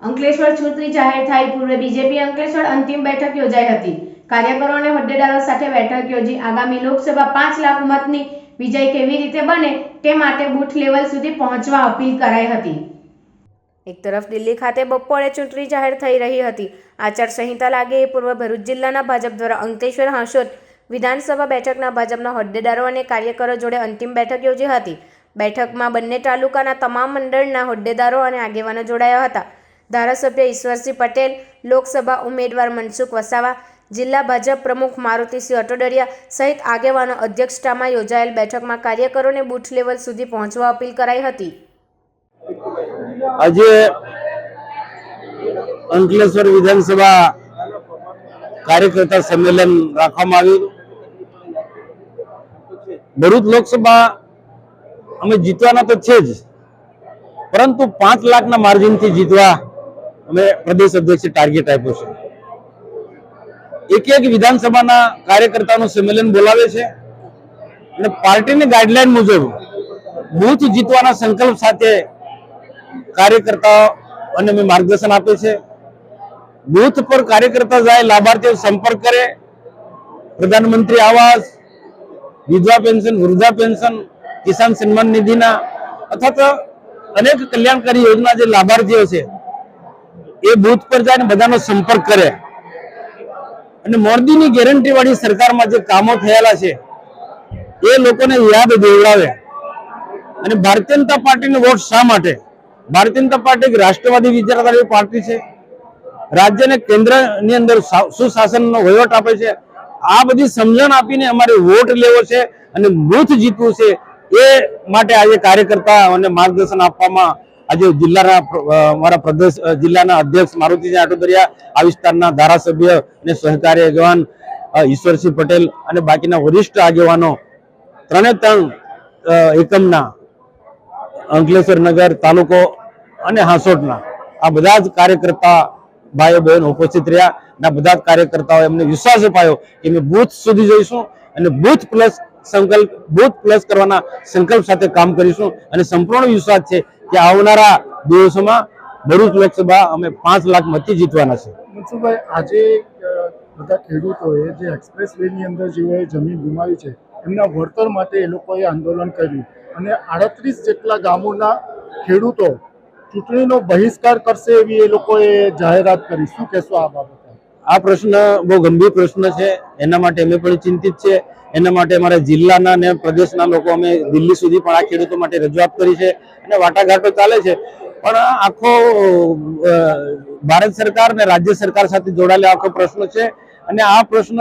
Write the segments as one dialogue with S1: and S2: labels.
S1: અંકલેશ્વર ચૂંટણી જાહેર થાય પૂર્વે બીજેપી અંકલેશ્વર અંતિમ બેઠક યોજાઈ હતી। કાર્યકરો અને હોદ્દેદારો સાથે બેઠક યોજી આગામી લોકસભા 5 લાખ મતની વિજય કેવી રીતે બને તે માટે બૂથ લેવલ સુધી પહોંચવા અપીલ કરાઈ હતી। એક તરફ દિલ્હી ખાતે બપોરે ચૂંટણી જાહેર થઈ રહી હતી। આચારસંહિતા લાગે એ પૂર્વે ભરૂચ જિલ્લાના ભાજપ દ્વારા અંકલેશ્વર હાંસોદ વિધાનસભા બેઠકના ભાજપના હોદ્દેદારો અને કાર્યકરો જોડે અંતિમ બેઠક યોજી હતી। બેઠકમાં બંને તાલુકાના તમામ મંડળના હોદ્દેદારો અને આગેવાનો જોડાયા હતા। ધારાસભ્ય ઈશ્વરસિંહ પટેલ, લોકસભા ઉમેદવાર મનસુખ વસાવા, જિલ્લા ભાજપ પ્રમુખ મારુતિસિંહ અટોડરિયા સહિત આગેવાનો અધ્યક્ષતામાં યોજાયેલ બેઠકમાં કાર્યકરોને બૂથ લેવલ સુધી પહોંચવા અપીલ કરાઈ હતી।
S2: આજે અંકલેશ્વર વિધાનસભા કાર્યકર્તા સંમેલન રાખવામાં આવ્યું। ભરૂચ લોકસભા અમે જીતવાના તો છે જ, પરંતુ 5 લાખના માર્જિનથી જીતવા અમે પ્રદેશ અધ્યક્ષે ટાર્ગેટ આપ્યો છે। એક વિધાનસભાના કાર્યકર્તાનું સંમેલન બોલાવે છે અને પાર્ટીની ગાઈડલાઈન મુજબ બૂથ જીતવાના સંકલ્પ સાથે કાર્યકર્તાઓ અને અમે માર્ગદર્શન આપે છે। બૂથ પર કાર્યકર્તા જાય, લાભાર્થીઓ સંપર્ક કરે, પ્રધાનમંત્રી આવાસ, વિધવા પેન્શન, વૃદ્ધા પેન્શન, કિસાન સન્માન નિધિના અથવા તો અનેક કલ્યાણકારી યોજના જે લાભાર્થીઓ છે એ બૂથ પર જાય બધાનો સંપર્ક કરે અને મોદીની ગેરંટી વાળી સરકારમાં જે કામો થયેલા છે એ લોકોને યાદ દેવડાવે। અને ભારતીય જનતા પાર્ટીનો વોટ શા માટે? ભારતીય જનતા પાર્ટી એક રાષ્ટ્રવાદી વિચારધારાની પાર્ટી છે, રાજ્યને કેન્દ્રની અંદર સુશાસનનો વહીવટ આપે છે। આ બધી સમજણ આપીને અમારે વોટ લેવો છે અને બૂથ જીતવું છે। એ માટે આજે કાર્યકર્તાઓને માર્ગદર્શન આપવામાં આજે જિલ્લાના અમારા પ્રદેશ જિલ્લાના અધ્યક્ષ મારુતિસિંહ અટોદરિયા, આ વિસ્તારના ધારાસભ્ય અને સહકારી આગેવાન ઈશ્વરસિંહ પટેલ અને બાકીના વરિષ્ઠ આગેવાનો 3 એકમના અંકલેશ્વર નગર તાલુકો અને હાંસોટના આ બધા જ કાર્યકર્તા ભાઈઓ બહેન ઉપસ્થિત રહ્યા અને બધા જ કાર્યકર્તાઓ એમને વિશ્વાસ અપાયો કે અમે બૂથ સુધી જઈશું અને બૂથ પ્લસ કરવાના સંકલ્પ સાથે કામ કરીશું અને સંપૂર્ણ વિશ્વાસ છે કે આવનારા દિવસોમાં ભરૂચ લોકસભા અમે 5 લાખ મતથી જીતવાના છે।
S3: મનસુખભાઈ, આજે બધા ખેડૂતોએ જે એક્સપ્રેસ વેની અંદર જેઓએ જમીન ગુમાવી છે એમના વળતર માટે એ લોકોએ આંદોલન કર્યું અને 38 જેટલા ગામોના ખેડૂતો ચૂંટણીનો બહિષ્કાર કરશે એવી એ લોકોએ જાહેરાત કરી। શું કહેશો આ બાબતે?
S2: આ પ્રશ્ન બહુ ગંભીર પ્રશ્ન છે, એના માટે અમે પણ ચિંતિત છે। એના માટે અમારા જિલ્લાના અને પ્રદેશના લોકો અમે દિલ્હી સુધી પણ આ ખેડૂતો માટે રજૂઆત કરી છે અને વાટાઘાટો ચાલે છે। પણ આખો ભારત સરકાર અને રાજ્ય સરકાર સાથે જોડાયેલો આખો પ્રશ્ન છે અને આ પ્રશ્ન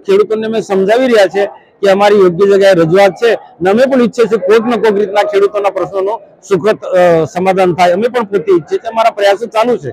S2: ખેડૂતોને અમે સમજાવી રહ્યા છે કે અમારી યોગ્ય જગ્યાએ રજૂઆત છે અને અમે પણ ઈચ્છીએ છીએ કોઈક ને કોઈક રીતના ખેડૂતોના પ્રશ્નોનું સુખદ સમાધાન થાય। અમે પણ પોતે ઈચ્છીએ છીએ, અમારા પ્રયાસો ચાલુ છે।